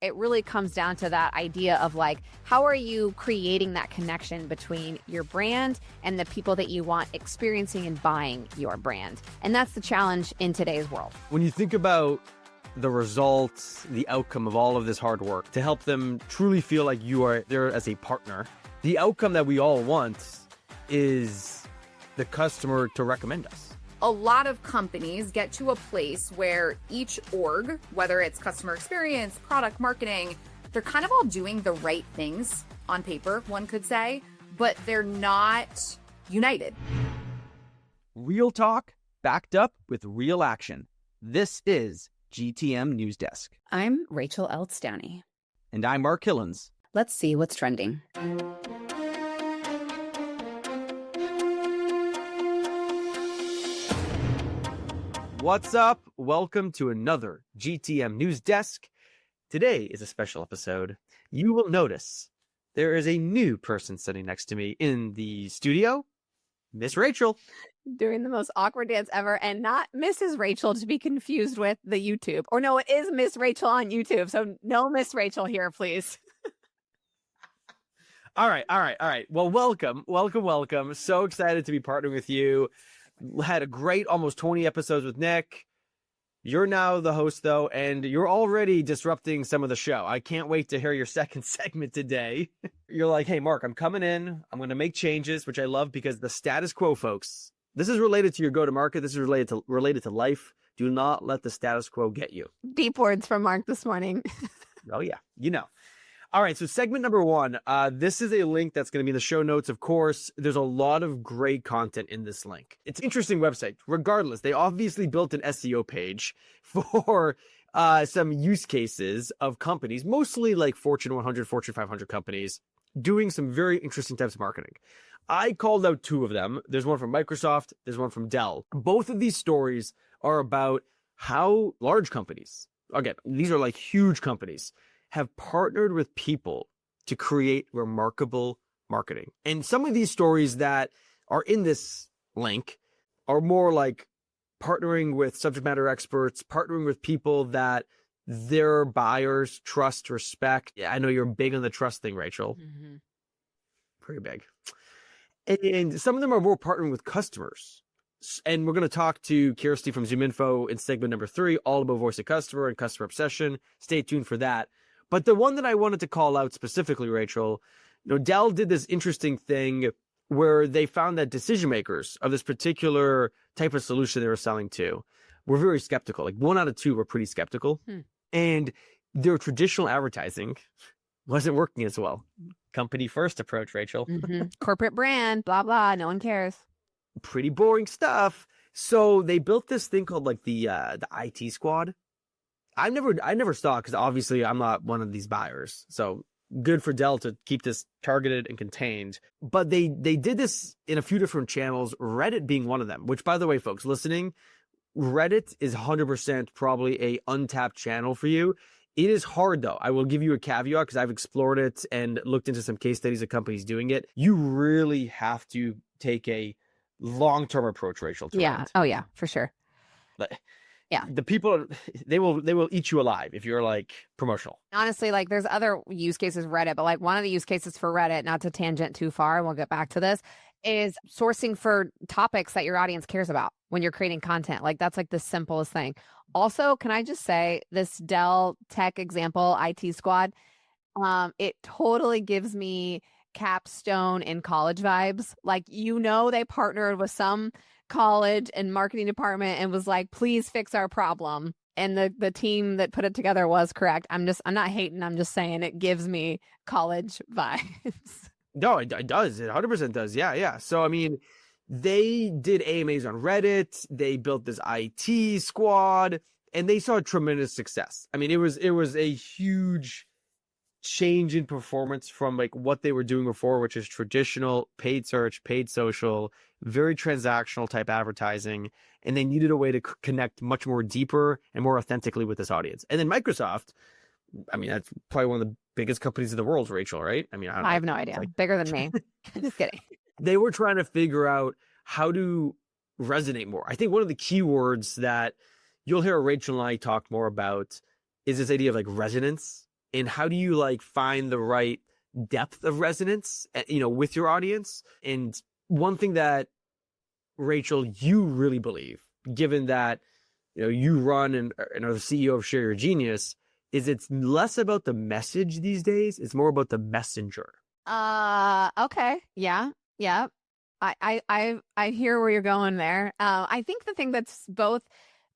it really comes down to that idea of like, how are you creating that connection between your brand and the people that you want experiencing and buying your brand? And that's the challenge in today's world. When you think about the results, the outcome of all of this hard work to help them truly feel like you are there as a partner, the outcome that we all want is the customer to recommend us. A lot of companies get to a place where each org, whether it's customer experience, product marketing, they're kind of all doing the right things on paper, one could say, but they're not united. Real talk backed up with real action. This is GTM News Desk. I'm Rachel Eltz Downey. And I'm Mark Hillens. Let's see what's trending. What's up? Welcome to another GTM News Desk. Today is a special episode. You will notice there is a new person sitting next to me in the studio, Miss Rachel. Doing the most awkward dance ever, and not Mrs. Rachel to be confused with the YouTube. Or no, it is Miss Rachel on YouTube. So no Miss Rachel here, please. All right. Well, welcome. So excited to be partnering with you. Had a great almost 20 episodes with Nick. You're now the host, though, and you're already disrupting some of the show. I can't wait to hear your second segment today. You're like, hey, Mark, I'm coming in. I'm going to make changes, which I love because the status quo, folks, this is related to your go-to-market. This is related to life. Do not let the status quo get you. Deep words from Mark this morning. Oh, yeah. You know. All right, so segment number one, this is a link that's going to be in the show notes, of course. There's a lot of great content in this link. It's an interesting website. Regardless, they obviously built an SEO page for some use cases of companies, mostly like Fortune 100, Fortune 500 companies, doing some very interesting types of marketing. I called out two of them. There's one from Microsoft. There's one from Dell. Both of these stories are about how large companies, again, these are like huge companies, have partnered with people to create remarkable marketing. And some of these stories that are in this link are more like partnering with subject matter experts, partnering with people that their buyers trust, respect. Yeah, I know you're big on the trust thing, Rachel. Mm-hmm. Pretty big. And some of them are more partnering with customers. And we're going to talk to Kirsty from ZoomInfo in segment number 3, all about voice of customer and customer obsession. Stay tuned for that. But the one that I wanted to call out specifically, Rachel, Dell did this interesting thing where they found that decision makers of this particular type of solution they were selling to were very skeptical. Like 1 out of 2 were pretty skeptical. And their traditional advertising wasn't working as well. Company first approach, Rachel. Mm-hmm. Corporate brand, blah, blah. No one cares. Pretty boring stuff. So they built this thing called like the IT squad. I never saw it because obviously I'm not one of these buyers. So good for Dell to keep this targeted and contained. But they did this in a few different channels, Reddit being one of them, which, by the way, folks listening, Reddit is 100% probably a untapped channel for you. It is hard, though. I will give you a caveat because I've explored it and looked into some case studies of companies doing it. You really have to take a long-term approach, Rachel. Yeah. Reddit. Oh, yeah, for sure. But yeah, the people, they will eat you alive if you're like promotional. Honestly, like there's other use cases Reddit, but like one of the use cases for Reddit, not to tangent too far, and we'll get back to this, is sourcing for topics that your audience cares about when you're creating content. Like that's like the simplest thing. Also, can I just say this Dell tech example, IT squad, it totally gives me Capstone in college vibes. Like, they partnered with some college and marketing department and was like, please fix our problem. And the team that put it together was correct. I'm not hating. I'm just saying it gives me college vibes. No, it does. It 100% does. Yeah. So, I mean, they did AMAs on Reddit. They built this IT squad and they saw tremendous success. I mean, it was a huge change in performance from like what they were doing before, which is traditional paid search, paid social, very transactional type advertising. And they needed a way to connect much more deeper and more authentically with this audience. And then Microsoft, I mean, that's probably one of the biggest companies in the world, Rachel, right? I mean, I have no idea. Like, bigger than me. Just kidding. They were trying to figure out how to resonate more. I think one of the key words that you'll hear Rachel and I talk more about is this idea of like resonance. And how do you like find the right depth of resonance, with your audience? And one thing that, Rachel, you really believe, given that, you run and are the CEO of Share Your Genius, is it's less about the message these days. It's more about the messenger. Okay. Yeah. Yeah. I hear where you're going there. I think the thing that's both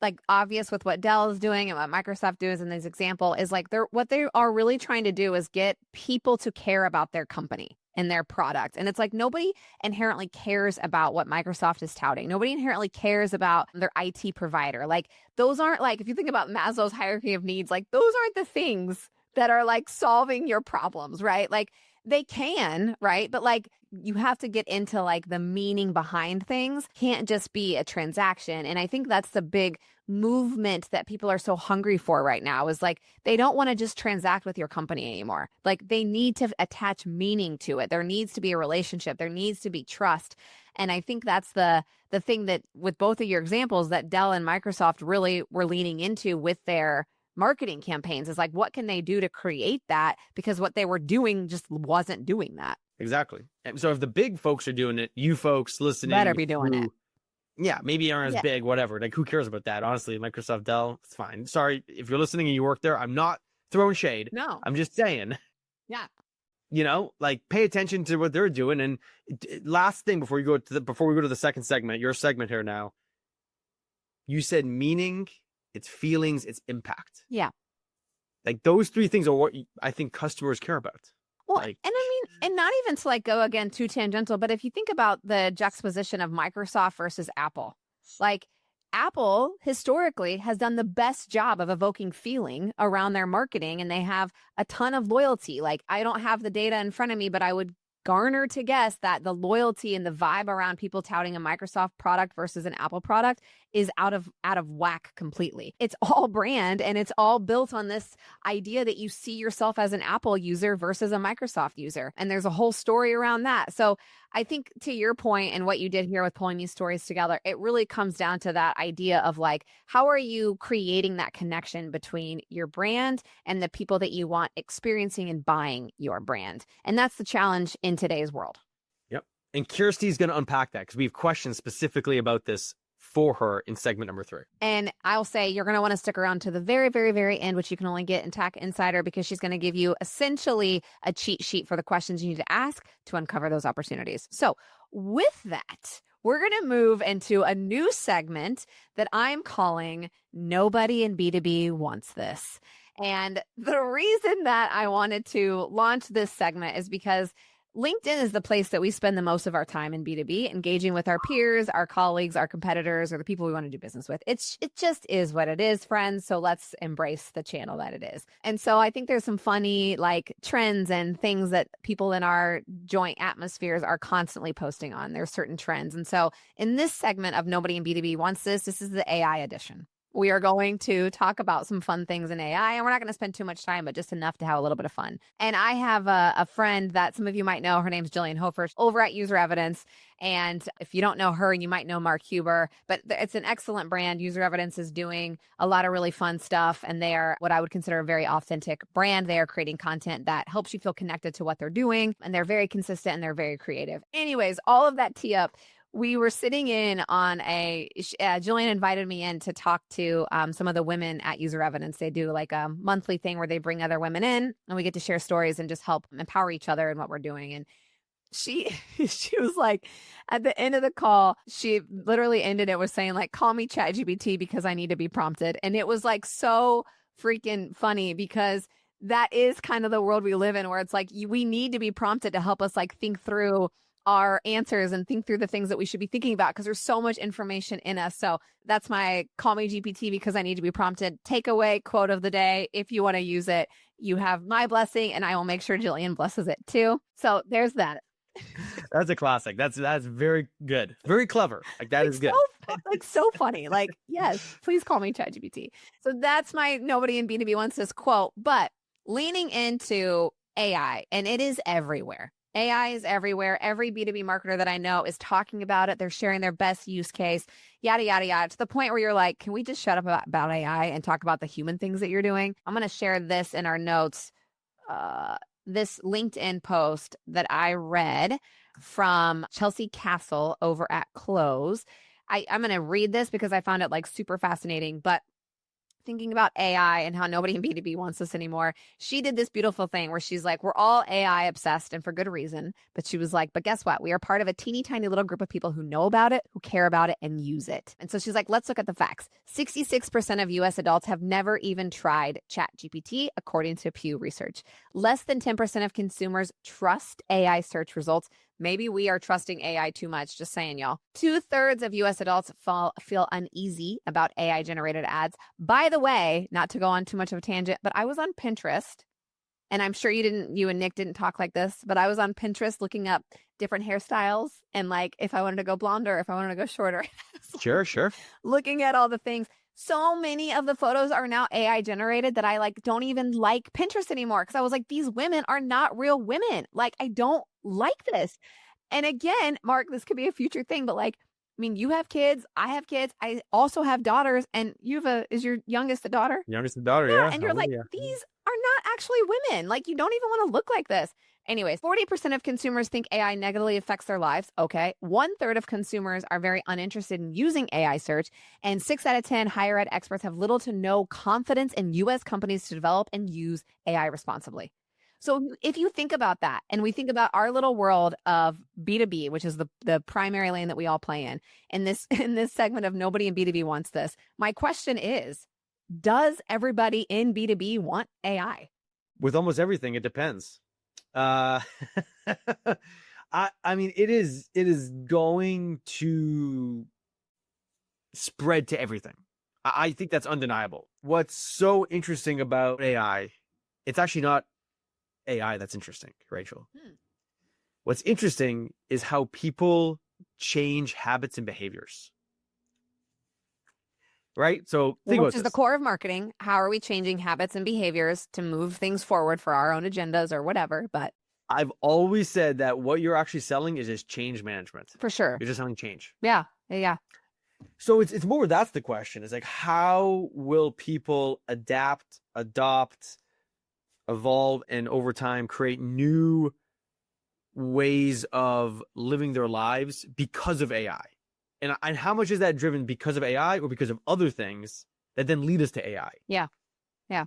like obvious with what Dell is doing and what Microsoft does in this example is like what they are really trying to do is get people to care about their company and their product. And it's like nobody inherently cares about what Microsoft is touting. Nobody inherently cares about their IT provider. Like those aren't like, if you think about Maslow's hierarchy of needs, like those aren't the things that are like solving your problems, right? Like they can, right? But like you have to get into like the meaning behind things. Can't just be a transaction. And I think that's the big movement that people are so hungry for right now is like they don't want to just transact with your company anymore. Like they need to attach meaning to it. There needs to be a relationship. There needs to be trust. And I think that's the thing that with both of your examples that Dell and Microsoft really were leaning into with their marketing campaigns is like, what can they do to create that? Because what they were doing just wasn't doing that. Exactly. And so if the big folks are doing it, you folks listening better be doing it. Yeah, maybe aren't as big, whatever. Like, who cares about that? Honestly, Microsoft, Dell, it's fine. Sorry, if you're listening and you work there, I'm not throwing shade. No. I'm just saying. Yeah. Like, pay attention to what they're doing. And last thing before we go to the second segment, your segment here now, you said meaning, it's feelings, it's impact. Yeah. Like, those three things are what I think customers care about. Well, like, and I mean, and not even to like go again too tangential, but if you think about the juxtaposition of Microsoft versus Apple, like Apple historically has done the best job of evoking feeling around their marketing and they have a ton of loyalty. Like I don't have the data in front of me, but I would garner to guess that the loyalty and the vibe around people touting a Microsoft product versus an Apple product is out of whack completely. It's all brand and it's all built on this idea that you see yourself as an Apple user versus a Microsoft user. And there's a whole story around that. So I think to your point and what you did here with pulling these stories together, it really comes down to that idea of like, how are you creating that connection between your brand and the people that you want experiencing and buying your brand? And that's the challenge in today's world. Yep. And Kirsty's going to unpack that because we have questions specifically about this for her in segment number 3. And I'll say you're going to want to stick around to the very, very, very end, which you can only get in Tech Insider, because she's going to give you essentially a cheat sheet for the questions you need to ask to uncover those opportunities. So with that, we're going to move into a new segment that I'm calling Nobody in B2B Wants This. And the reason that I wanted to launch this segment is because LinkedIn is the place that we spend the most of our time in B2B, engaging with our peers, our colleagues, our competitors, or the people we want to do business with. It just is what it is, friends. So let's embrace the channel that it is. And so I think there's some funny like trends and things that people in our joint atmospheres are constantly posting on. There's certain trends. And so in this segment of Nobody in B2B Wants This, this is the AI edition. We are going to talk about some fun things in AI, and we're not going to spend too much time, but just enough to have a little bit of fun. And I have a friend that some of you might know. Her name's Jillian Hofer over at User Evidence. And if you don't know her, you might know Mark Huber, but it's an excellent brand. User Evidence is doing a lot of really fun stuff, and they are what I would consider a very authentic brand. They are creating content that helps you feel connected to what they're doing, and they're very consistent and they're very creative. Anyways, all of that tee up. We were sitting in on Jillian invited me in to talk to some of the women at User Evidence. They do like a monthly thing where they bring other women in and we get to share stories and just help empower each other in what we're doing. And she was like, at the end of the call, she literally ended it with saying like, call me ChatGPT because I need to be prompted. And it was like so freaking funny because that is kind of the world we live in, where it's like, we need to be prompted to help us like think through our answers and think through the things that we should be thinking about, because there's so much information in us. So that's my call me GPT because I need to be prompted takeaway quote of the day. If you want to use it, you have my blessing, and I will make sure Jillian blesses it too. So there's that. That's a classic. That's very good. Very clever. Like that is good. So funny. Like, yes, please call me ChatGPT. So that's my Nobody in B2B Wants This quote, but leaning into AI, and it is everywhere. AI is everywhere. Every B2B marketer that I know is talking about it. They're sharing their best use case, yada, yada, yada, to the point where you're like, can we just shut up about AI and talk about the human things that you're doing? I'm going to share this in our notes this LinkedIn post that I read from Chelsea Castle over at Close. I'm going to read this because I found it like super fascinating, but thinking about AI and how nobody in B2B wants this anymore. She did this beautiful thing where she's like, we're all AI obsessed and for good reason. But she was like, but guess what? We are part of a teeny tiny little group of people who know about it, who care about it and use it. And so she's like, let's look at the facts. 66% of US adults have never even tried ChatGPT, according to Pew Research. Less than 10% of consumers trust AI search results. Maybe we are trusting AI too much, just saying, y'all. 2/3 of US adults feel uneasy about AI generated ads. By the way, not to go on too much of a tangent, but I was on Pinterest, and I'm sure you and Nick didn't talk like this, but I was on Pinterest looking up different hairstyles and like if I wanted to go blonder, if I wanted to go shorter. Sure. Looking at all the things. So many of the photos are now AI generated that I like don't even like Pinterest anymore because I was like, these women are not real women. Like, I don't like this. And again, Mark, this could be a future thing, but like, I mean, you have kids, I have kids, I also have daughters, and is your youngest a daughter? Youngest daughter, yeah. And you're like, these are not actually women. Like, you don't even want to look like this. Anyways, 40% of consumers think AI negatively affects their lives. Okay. 1/3 of consumers are very uninterested in using AI search. And 6 out of 10 higher ed experts have little to no confidence in US companies to develop and use AI responsibly. So if you think about that, and we think about our little world of B2B, which is the primary lane that we all play in this segment of nobody in B2B wants this, my question is, does everybody in B2B want AI? With almost everything, it depends. I mean, it is going to spread to everything. I think that's undeniable. What's so interesting about AI, it's actually not AI that's interesting, Rachel. What's interesting is how people change habits and behaviors. Right? So think about this. Which is the core of marketing. How are we changing habits and behaviors to move things forward for our own agendas or whatever? But I've always said that what you're actually selling is just change management. For sure. You're just selling change. Yeah. So it's more, that's the question. It's like, how will people adapt, adopt, evolve, and over time create new ways of living their lives because of AI? And how much is that driven because of AI or because of other things that then lead us to AI? Yeah. And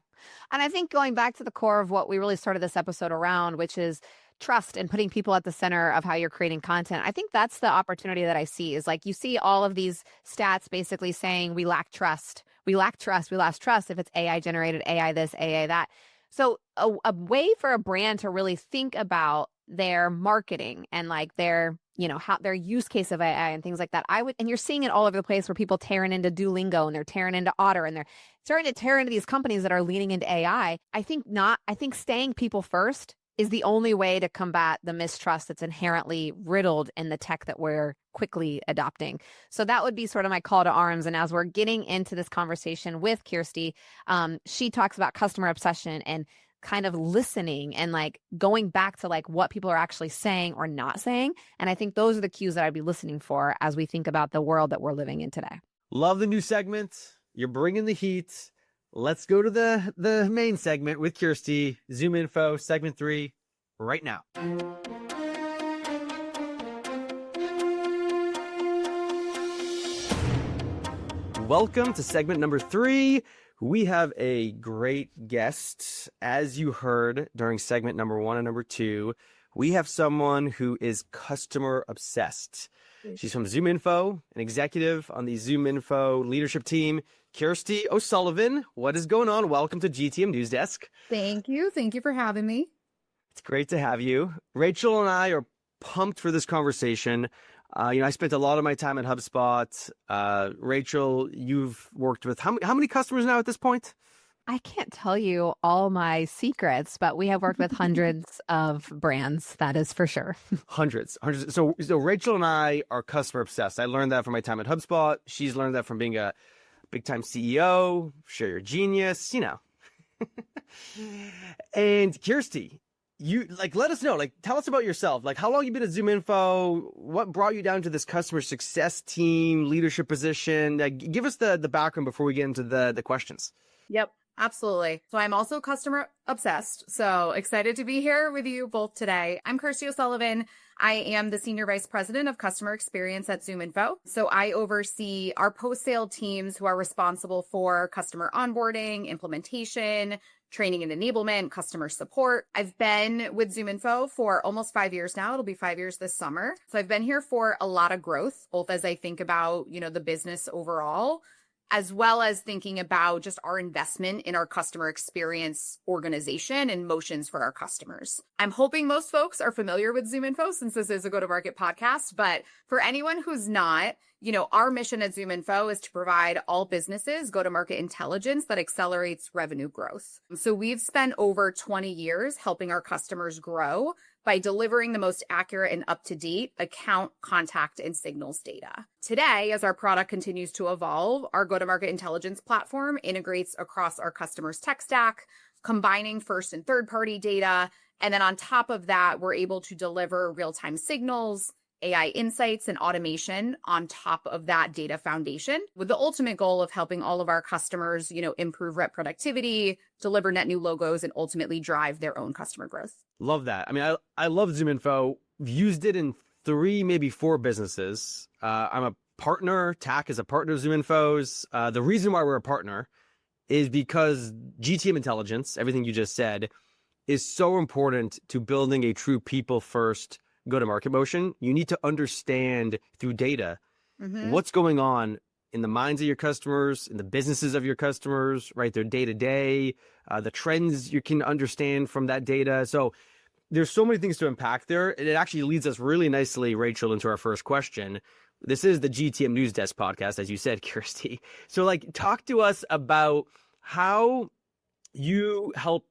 I think going back to the core of what we really started this episode around, which is trust and putting people at the center of how you're creating content. I think that's the opportunity that I see is like, you see all of these stats basically saying we lack trust. We lost trust if it's AI generated, AI this, AI that. So a way for a brand to really think about their marketing and like their, how their use case of AI and things like that. And you're seeing it all over the place where people tearing into Duolingo and they're tearing into Otter and they're starting to tear into these companies that are leaning into AI. I think staying people first is the only way to combat the mistrust that's inherently riddled in the tech that we're quickly adopting. So that would be sort of my call to arms. And as we're getting into this conversation with Kirsty, she talks about customer obsession and kind of listening and like going back to like what people are actually saying or not saying. And I think those are the cues that I'd be listening for as we think about the world that we're living in today. Love the new segment. You're bringing the heat. Let's go to the main segment with Kirsty. ZoomInfo, segment 3, right now. Welcome to segment number 3. We have a great guest. As you heard during segment number 1 and number 2, we have someone who is customer obsessed. She's from ZoomInfo, an executive on the ZoomInfo leadership team. Kirsty O'Sullivan, what is going on? Welcome to GTM News Desk. Thank you. Thank you for having me. It's great to have you. Rachel and I are pumped for this conversation. I spent a lot of my time at HubSpot. Rachel, you've worked with how many customers now at this point? I can't tell you all my secrets, but we have worked with hundreds of brands. That is for sure. Hundreds. So Rachel and I are customer obsessed. I learned that from my time at HubSpot. She's learned that from being a big time CEO. Share your genius, And Kirsty, you let us know, tell us about yourself. How long you been at ZoomInfo? What brought you down to this customer success team, leadership position? Give us the background before we get into the questions. Yep. Absolutely. So I'm also customer obsessed. So excited to be here with you both today. I'm Kirsty O'Sullivan. I am the Senior Vice President of Customer Experience at ZoomInfo. So I oversee our post-sale teams who are responsible for customer onboarding, implementation, training and enablement, customer support. I've been with ZoomInfo for almost 5 years now. It'll be 5 years this summer. So I've been here for a lot of growth, both as I think about, the business overall, as well as thinking about just our investment in our customer experience organization and motions for our customers. I'm hoping most folks are familiar with ZoomInfo since this is a go-to-market podcast, but for anyone who's not, our mission at ZoomInfo is to provide all businesses go-to-market intelligence that accelerates revenue growth. So we've spent over 20 years helping our customers grow by delivering the most accurate and up-to-date account, contact, and signals data. Today, as our product continues to evolve, our go-to-market intelligence platform integrates across our customers' tech stack, combining first and third-party data. And then on top of that, we're able to deliver real-time signals, AI insights, and automation on top of that data foundation, with the ultimate goal of helping all of our customers, improve rep productivity, deliver net new logos, and ultimately drive their own customer growth. Love that. I mean, I love ZoomInfo. Used it in 3, maybe 4 businesses. I'm a partner. TAC is a partner of ZoomInfo's. The reason why we're a partner is because GTM intelligence, everything you just said, is so important to building a true people-first go-to-market motion. You need to understand through data what's going on in the minds of your customers, in the businesses of your customers, right? Their day-to-day, the trends you can understand from that data. So there's so many things to unpack there. And it actually leads us really nicely, Rachel, into our first question. This is the GTM News Desk podcast, as you said, Kirsty. So talk to us about how you help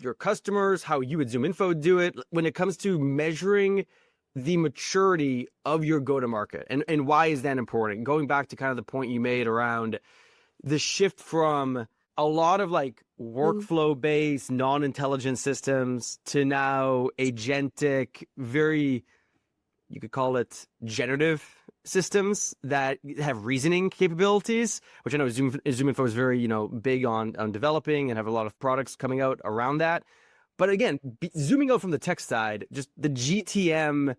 your customers, how you at ZoomInfo do it when it comes to measuring the maturity of your go-to-market, and why is that important? Going back to kind of the point you made around the shift from a lot of workflow-based, non-intelligent systems to now agentic, very, you could call it generative systems that have reasoning capabilities, which I know ZoomInfo is very, big on developing and have a lot of products coming out around that. But again, zooming out from the tech side, just the GTM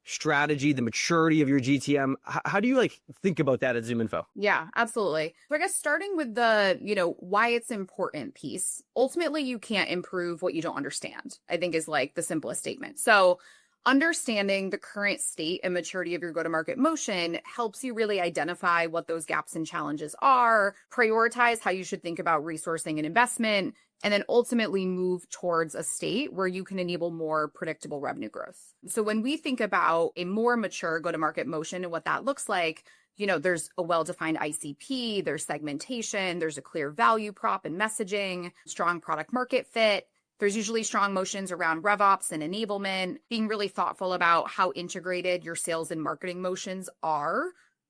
strategy, the maturity of your GTM, how do you think about that at ZoomInfo? Yeah, absolutely. So I guess starting with the, why it's important piece, ultimately you can't improve what you don't understand, I think is the simplest statement. So understanding the current state and maturity of your go-to-market motion helps you really identify what those gaps and challenges are, prioritize how you should think about resourcing and investment, and then ultimately move towards a state where you can enable more predictable revenue growth. So when we think about a more mature go-to-market motion and what that looks like, there's a well-defined ICP, there's segmentation, there's a clear value prop and messaging, strong product market fit. There's usually strong motions around RevOps and enablement, being really thoughtful about how integrated your sales and marketing motions are.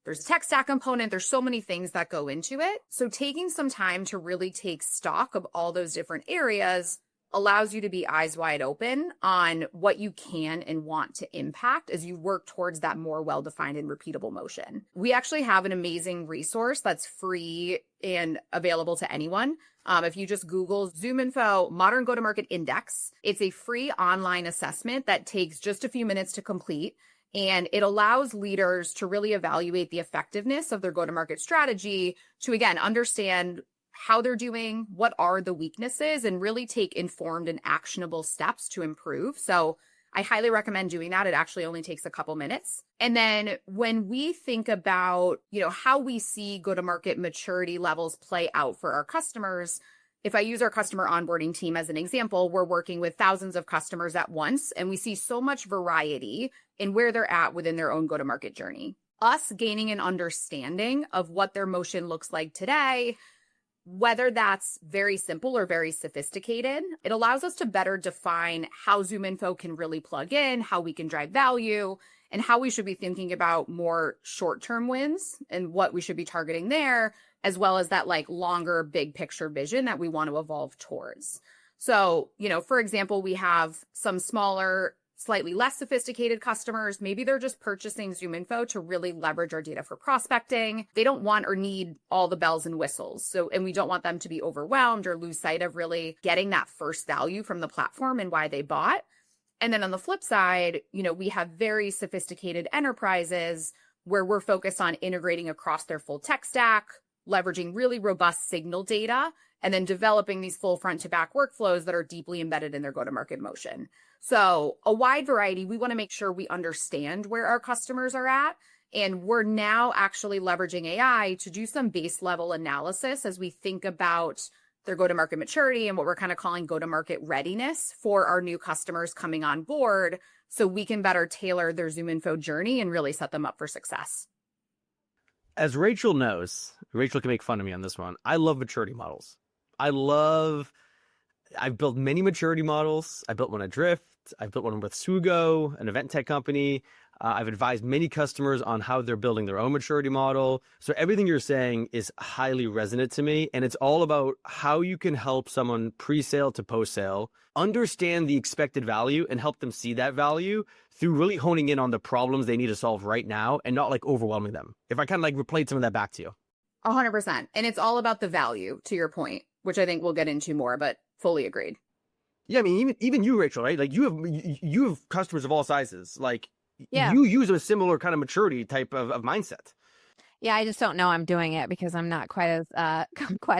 There's a tech stack component. There's so many things that go into it. So taking some time to really take stock of all those different areas allows you to be eyes wide open on what you can and want to impact as you work towards that more well-defined and repeatable motion. We actually have an amazing resource that's free and available to anyone. If you just Google ZoomInfo Modern Go-to-Market Index, it's a free online assessment that takes just a few minutes to complete. And it allows leaders to really evaluate the effectiveness of their go-to-market strategy to, again, understand how they're doing, what are the weaknesses, and really take informed and actionable steps to improve. So I highly recommend doing that. It actually only takes a couple minutes. And then when we think about, how we see go-to-market maturity levels play out for our customers, if I use our customer onboarding team as an example, we're working with thousands of customers at once, and we see so much variety in where they're at within their own go-to-market journey. Us gaining an understanding of what their motion looks like today, whether that's very simple or very sophisticated, it allows us to better define how ZoomInfo can really plug in, how we can drive value, and how we should be thinking about more short-term wins and what we should be targeting there, as well as that longer big picture vision that we want to evolve towards. So, for example, we have some smaller slightly less sophisticated customers, maybe they're just purchasing ZoomInfo to really leverage our data for prospecting. They don't want or need all the bells and whistles. And we don't want them to be overwhelmed or lose sight of really getting that first value from the platform and why they bought. And then on the flip side, we have very sophisticated enterprises where we're focused on integrating across their full tech stack, leveraging really robust signal data, and then developing these full front to back workflows that are deeply embedded in their go-to-market motion. So a wide variety, we want to make sure we understand where our customers are at. And we're now actually leveraging AI to do some base level analysis as we think about their go-to-market maturity and what we're kind of calling go-to-market readiness for our new customers coming on board, so we can better tailor their ZoomInfo journey and really set them up for success. As Rachel knows, Rachel can make fun of me on this one. I love maturity models. I've built many maturity models. I built one at Drift. I've built one with Sugo, an event tech company. I've advised many customers on how they're building their own maturity model. So everything you're saying is highly resonant to me. And it's all about how you can help someone pre-sale to post-sale understand the expected value and help them see that value through really honing in on the problems they need to solve right now and not like overwhelming them. If I kind of like replayed some of that back to you. 100%. And it's all about the value, to your point, which I think we'll get into more, but fully agreed. Yeah, I mean, even you, Rachel, right? Like you have customers of all sizes. Like you use a similar kind of maturity type of mindset. Yeah, I just don't know I'm doing it because I'm not quite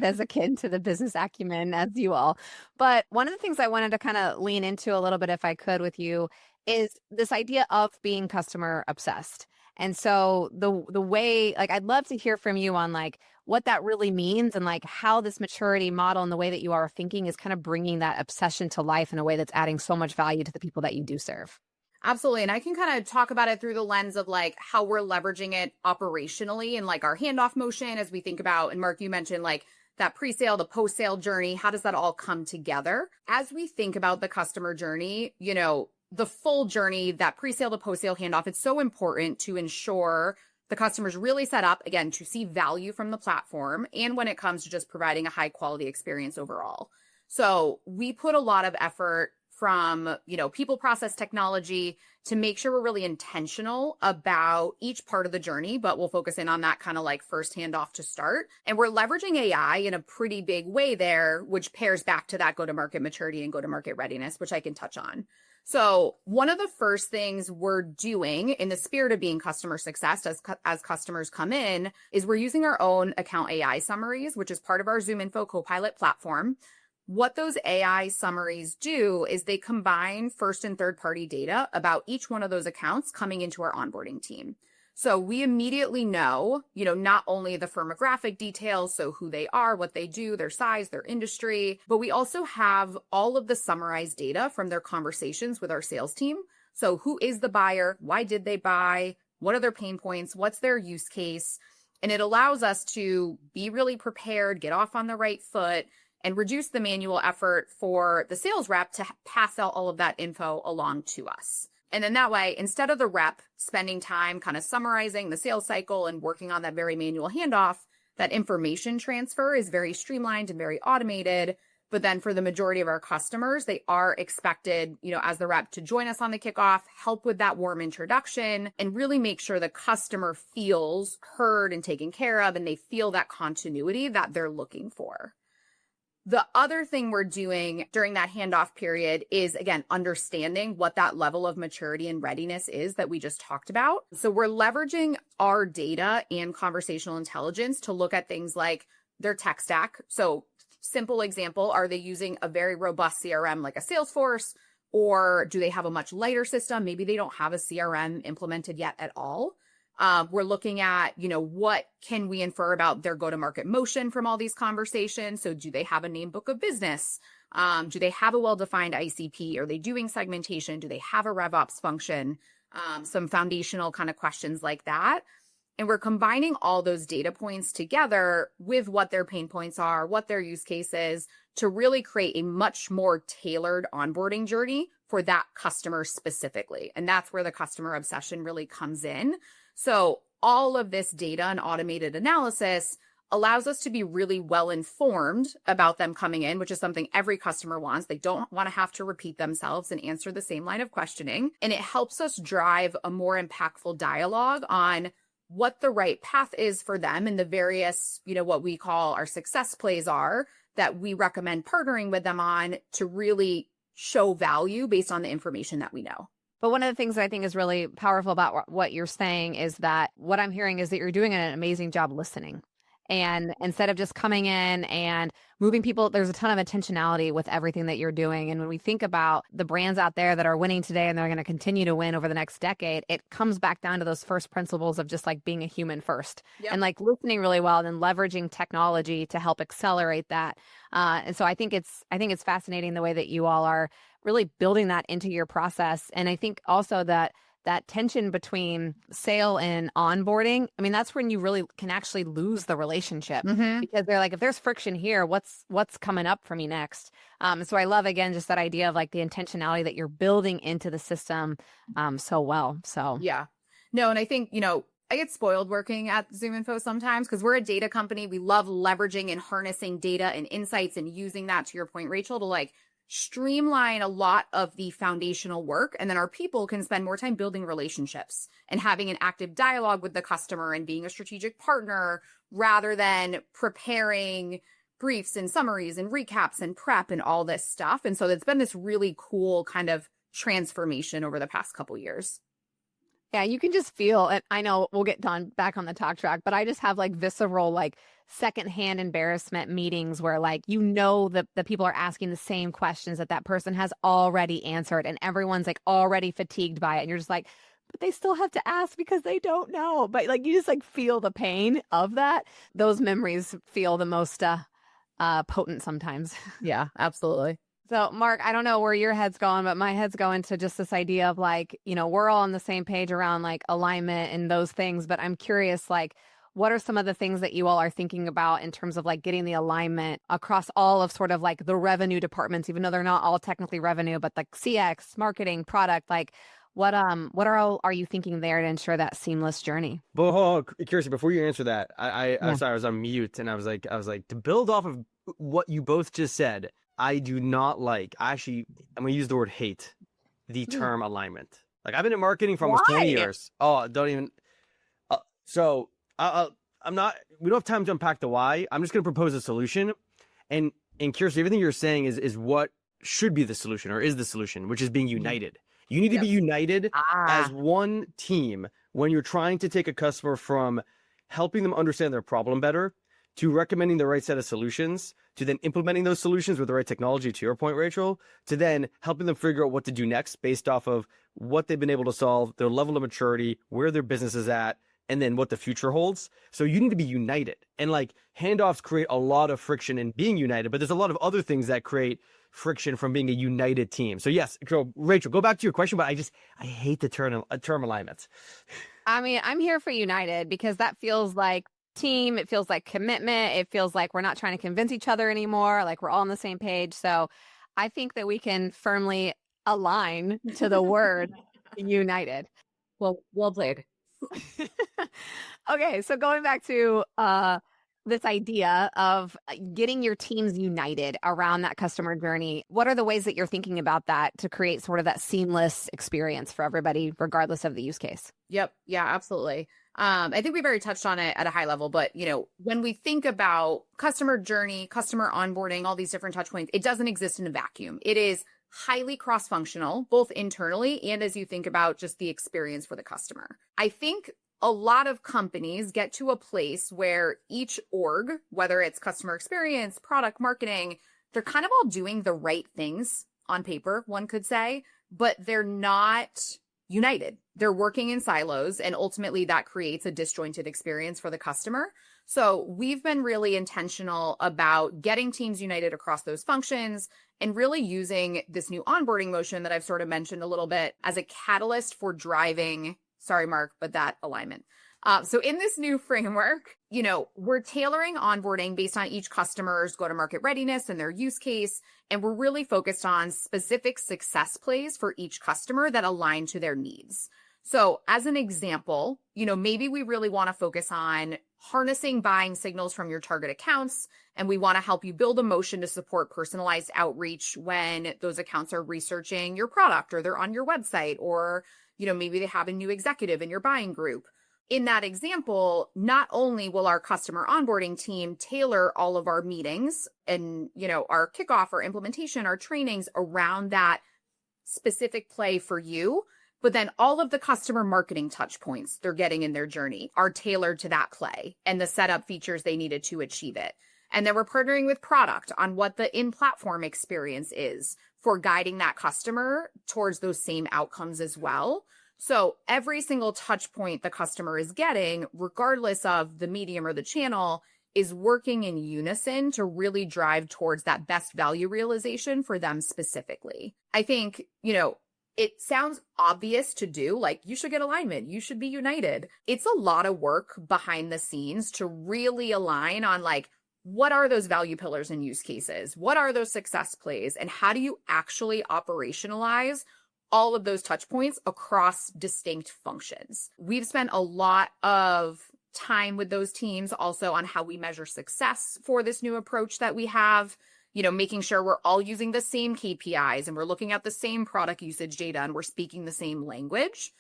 as akin to the business acumen as you all. But one of the things I wanted to kind of lean into a little bit, if I could, with you, is this idea of being customer obsessed. And so the way, like, I'd love to hear from you on like what that really means and like how this maturity model and the way that you are thinking is kind of bringing that obsession to life in a way that's adding so much value to the people that you do serve. Absolutely. And I can kind of talk about it through the lens of like how we're leveraging it operationally and like our handoff motion as we think about, and Mark, you mentioned like that pre-sale, the post-sale journey, how does that all come together? As we think about the customer journey, the full journey, that pre-sale to post-sale handoff, it's so important to ensure the customer's really set up, again, to see value from the platform and when it comes to just providing a high quality experience overall. So we put a lot of effort from, people, process, technology to make sure we're really intentional about each part of the journey, but we'll focus in on that kind of like first handoff to start. And we're leveraging AI in a pretty big way there, which pairs back to that go-to-market maturity and go-to-market readiness, which I can touch on. So one of the first things we're doing in the spirit of being customer success as customers come in is we're using our own account AI summaries, which is part of our ZoomInfo Copilot platform. What those AI summaries do is they combine first and third party data about each one of those accounts coming into our onboarding team. So we immediately know, not only the firmographic details, so who they are, what they do, their size, their industry, but we also have all of the summarized data from their conversations with our sales team. So who is the buyer? Why did they buy? What are their pain points? What's their use case? And it allows us to be really prepared, get off on the right foot, and reduce the manual effort for the sales rep to pass out all of that info along to us. And then that way, instead of the rep spending time kind of summarizing the sales cycle and working on that very manual handoff, that information transfer is very streamlined and very automated. But then for the majority of our customers, they are expected, as the rep to join us on the kickoff, help with that warm introduction, and really make sure the customer feels heard and taken care of, and they feel that continuity that they're looking for. The other thing we're doing during that handoff period is, again, understanding what that level of maturity and readiness is that we just talked about. So we're leveraging our data and conversational intelligence to look at things like their tech stack. So simple example, are they using a very robust CRM like a Salesforce, or do they have a much lighter system? Maybe they don't have a CRM implemented yet at all. We're looking at, what can we infer about their go-to-market motion from all these conversations? So do they have a name book of business? Do they have a well-defined ICP? Are they doing segmentation? Do they have a RevOps function? Some foundational kind of questions like that. And we're combining all those data points together with what their pain points are, what their use case is, to really create a much more tailored onboarding journey for that customer specifically. And that's where the customer obsession really comes in. So all of this data and automated analysis allows us to be really well informed about them coming in, which is something every customer wants. They don't want to have to repeat themselves and answer the same line of questioning. And it helps us drive a more impactful dialogue on what the right path is for them and the various, what we call our success plays are that we recommend partnering with them on to really show value based on the information that we know. But one of the things that I think is really powerful about what you're saying is that what I'm hearing is that you're doing an amazing job listening. And instead of just coming in and moving people, there's a ton of intentionality with everything that you're doing. And when we think about the brands out there that are winning today and they're going to continue to win over the next decade, it comes back down to those first principles of just like being a human first and like listening really well and then leveraging technology to help accelerate that. And so I think it's fascinating the way that you all are really building that into your process. And I think also that tension between sale and onboarding, I mean, that's when you really can actually lose the relationship because they're like, if there's friction here, what's coming up for me next? So I love, again, just that idea of like the intentionality that you're building into the system so well. So yeah, no. And I think, I get spoiled working at ZoomInfo sometimes because we're a data company. We love leveraging and harnessing data and insights and using that, to your point, Rachel, to like streamline a lot of the foundational work. And then our people can spend more time building relationships and having an active dialogue with the customer and being a strategic partner rather than preparing briefs and summaries and recaps and prep and all this stuff. And so it's been this really cool kind of transformation over the past couple years. Yeah, you can just feel, and I know we'll get done back on the talk track, but I just have like visceral, like secondhand embarrassment meetings where like, the people are asking the same questions that person has already answered and everyone's like already fatigued by it. And you're just like, but they still have to ask because they don't know. But like, you just like feel the pain of that. Those memories feel the most potent sometimes. Yeah, absolutely. So, Mark, I don't know where your head's going, but my head's going to just this idea of like, we're all on the same page around like alignment and those things. But I'm curious, like, what are some of the things that you all are thinking about in terms of like getting the alignment across all of sort of like the revenue departments, even though they're not all technically revenue, but like CX, marketing, product, like what are you thinking there to ensure that seamless journey? But Kirsty, before you answer that, I'm sorry, I was on mute and I was like, to build off of what you both just said, I do not like, I'm going to use the word hate, the term alignment. Like I've been in marketing for almost 20 years. Oh, don't even. We don't have time to unpack the why. I'm just going to propose a solution. And Kirsty, everything you're saying is what should be the solution or is the solution, which is being united. You need to be united as one team when you're trying to take a customer from helping them understand their problem better to recommending the right set of solutions, to then implementing those solutions with the right technology, to your point, Rachel, to then helping them figure out what to do next based off of what they've been able to solve, their level of maturity, where their business is at, and then what the future holds. So you need to be united. And like handoffs create a lot of friction in being united, but there's a lot of other things that create friction from being a united team. So yes, so Rachel, go back to your question, but I hate the term alignment. I mean, I'm here for united because that feels like team. It feels like commitment. It feels like we're not trying to convince each other anymore. Like we're all on the same page. So I think that we can firmly align to the word united. Well played. Okay. So going back to this idea of getting your teams united around that customer journey, what are the ways that you're thinking about that to create sort of that seamless experience for everybody, regardless of the use case? Yep. Yeah, absolutely. I think we've already touched on it at a high level, but when we think about customer journey, customer onboarding, all these different touch points, it doesn't exist in a vacuum. It is highly cross-functional, both internally and as you think about just the experience for the customer. I think a lot of companies get to a place where each org, whether it's customer experience, product marketing, they're kind of all doing the right things on paper, one could say, but they're not united. They're working in silos, and ultimately that creates a disjointed experience for the customer. So we've been really intentional about getting teams united across those functions and really using this new onboarding motion that I've sort of mentioned a little bit as a catalyst for driving, sorry, Mark, but that alignment. So in this new framework, we're tailoring onboarding based on each customer's go-to-market readiness and their use case. And we're really focused on specific success plays for each customer that align to their needs. So as an example, maybe we really want to focus on harnessing buying signals from your target accounts. And we want to help you build a motion to support personalized outreach when those accounts are researching your product or they're on your website, or, maybe they have a new executive in your buying group. In that example, not only will our customer onboarding team tailor all of our meetings and, our kickoff, our implementation, our trainings around that specific play for you, but then all of the customer marketing touch points they're getting in their journey are tailored to that play and the setup features they needed to achieve it. And then we're partnering with product on what the in-platform experience is for guiding that customer towards those same outcomes as well. So every single touch point the customer is getting, regardless of the medium or the channel, is working in unison to really drive towards that best value realization for them specifically. I think, it sounds obvious to do, like you should get alignment, you should be united. It's a lot of work behind the scenes to really align on like, what are those value pillars and use cases? What are those success plays? And how do you actually operationalize all of those touch points across distinct functions? We've spent a lot of time with those teams also on how we measure success for this new approach that we have, making sure we're all using the same KPIs and we're looking at the same product usage data and we're speaking the same language.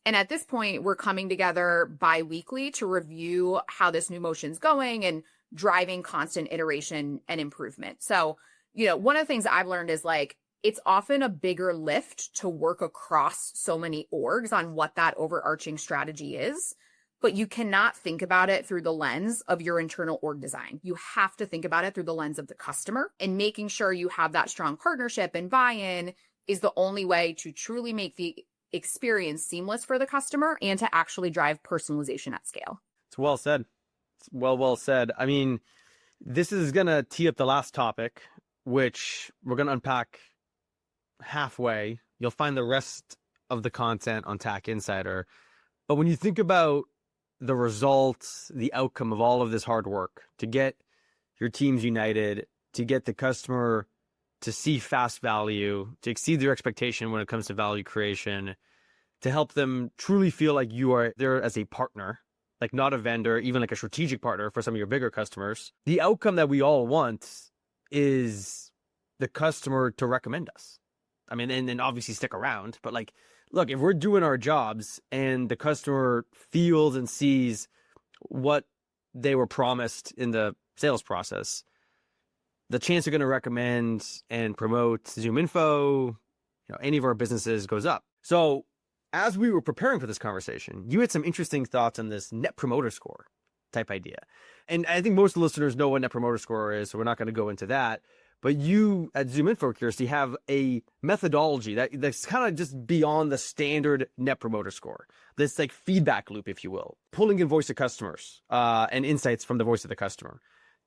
And at this point, we're coming together bi-weekly to review how this new motion's going and driving constant iteration and improvement. So, one of the things I've learned is like, it's often a bigger lift to work across so many orgs on what that overarching strategy is, but you cannot think about it through the lens of your internal org design. You have to think about it through the lens of the customer, and making sure you have that strong partnership and buy-in is the only way to truly make the experience seamless for the customer and to actually drive personalization at scale. It's well said. It's well said. I mean, this is going to tee up the last topic, which we're going to unpack halfway. You'll find the rest of the content on Tack Insider. But when you think about the results, the outcome of all of this hard work to get your teams united, to get the customer to see fast value, to exceed their expectation when it comes to value creation, to help them truly feel like you are there as a partner, like not a vendor, even like a strategic partner for some of your bigger customers. The outcome that we all want is the customer to recommend us. I mean, and then obviously stick around, but like, look, if we're doing our jobs and the customer feels and sees what they were promised in the sales process, the chance they're going to recommend and promote ZoomInfo, any of our businesses goes up. So as we were preparing for this conversation, you had some interesting thoughts on this net promoter score type idea. And I think most listeners know what net promoter score is, so we're not going to go into that. But you at ZoomInfo, Kirsty, have a methodology that's kind of just beyond the standard net promoter score. This like feedback loop, if you will, pulling in voice of customers and insights from the voice of the customer.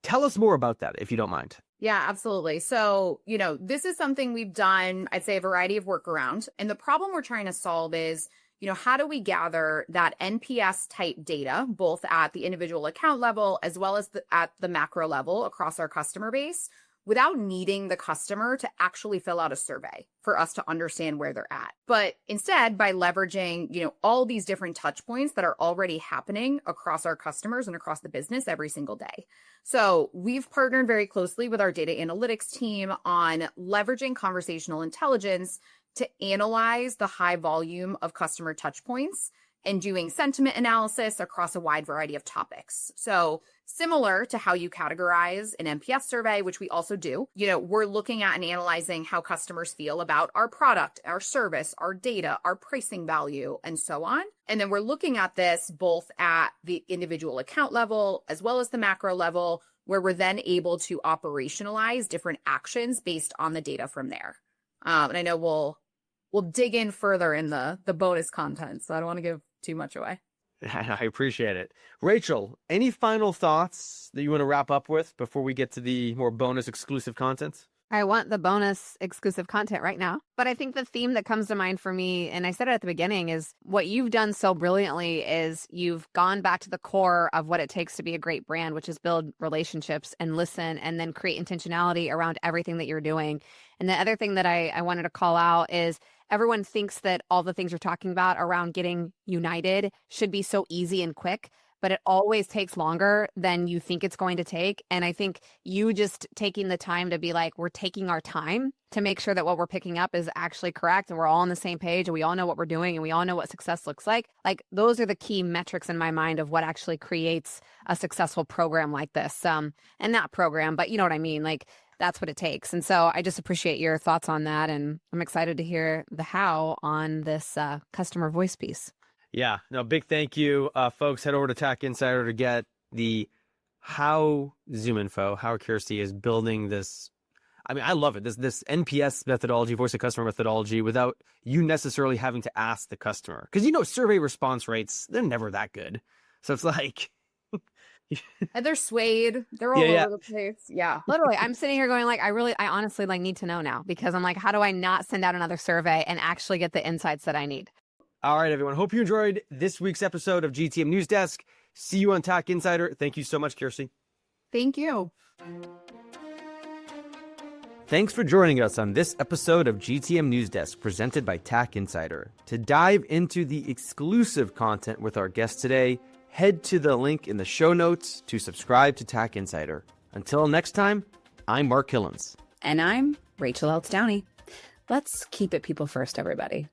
Tell us more about that, if you don't mind. Yeah, absolutely. So, this is something we've done, I'd say, a variety of work around. And the problem we're trying to solve is, how do we gather that NPS type data, both at the individual account level as well as at the macro level across our customer base, without needing the customer to actually fill out a survey for us to understand where they're at. But instead, by leveraging, all these different touch points that are already happening across our customers and across the business every single day. So we've partnered very closely with our data analytics team on leveraging conversational intelligence to analyze the high volume of customer touch points and doing sentiment analysis across a wide variety of topics. So similar to how you categorize an NPS survey, which we also do, we're looking at and analyzing how customers feel about our product, our service, our data, our pricing value, and so on. And then we're looking at this both at the individual account level as well as the macro level, where we're then able to operationalize different actions based on the data from there. And I know we'll dig in further in the bonus content, so I don't want to give too much away. I appreciate it. Rachel, any final thoughts that you want to wrap up with before we get to the more bonus exclusive content? I want the bonus exclusive content right now. But I think the theme that comes to mind for me, and I said it at the beginning, is what you've done so brilliantly is you've gone back to the core of what it takes to be a great brand, which is build relationships and listen and then create intentionality around everything that you're doing. And the other thing that I wanted to call out is everyone thinks that all the things you're talking about around getting united should be so easy and quick. but it always takes longer than you think it's going to take. And I think you just taking the time to be like, we're taking our time to make sure that what we're picking up is actually correct and we're all on the same page and we all know what we're doing and we all know what success looks like. Like those are the key metrics in my mind of what actually creates a successful program like this. And not program, but you know what I mean? Like that's what it takes. And so I just appreciate your thoughts on that. And I'm excited to hear the how on this customer voice piece. Yeah, no, big thank you. Folks, head over to Tack Insider to get the how ZoomInfo, how Kirsty is building this. I mean, I love it. This NPS methodology, voice of customer methodology, without you necessarily having to ask the customer. Because, survey response rates, they're never that good. So it's like... And they're swayed. They're all over the place. Yeah. Literally, I'm sitting here going like, I honestly like need to know now because I'm like, how do I not send out another survey and actually get the insights that I need? All right, everyone. Hope you enjoyed this week's episode of GTM News Desk. See you on Tack Insider. Thank you so much, Kirsty. Thank you. Thanks for joining us on this episode of GTM News Desk presented by Tack Insider. To dive into the exclusive content with our guest today, head to the link in the show notes to subscribe to Tack Insider. Until next time, I'm Mark Killens. And I'm Rachel Eltz Downey. Let's keep it people first, everybody.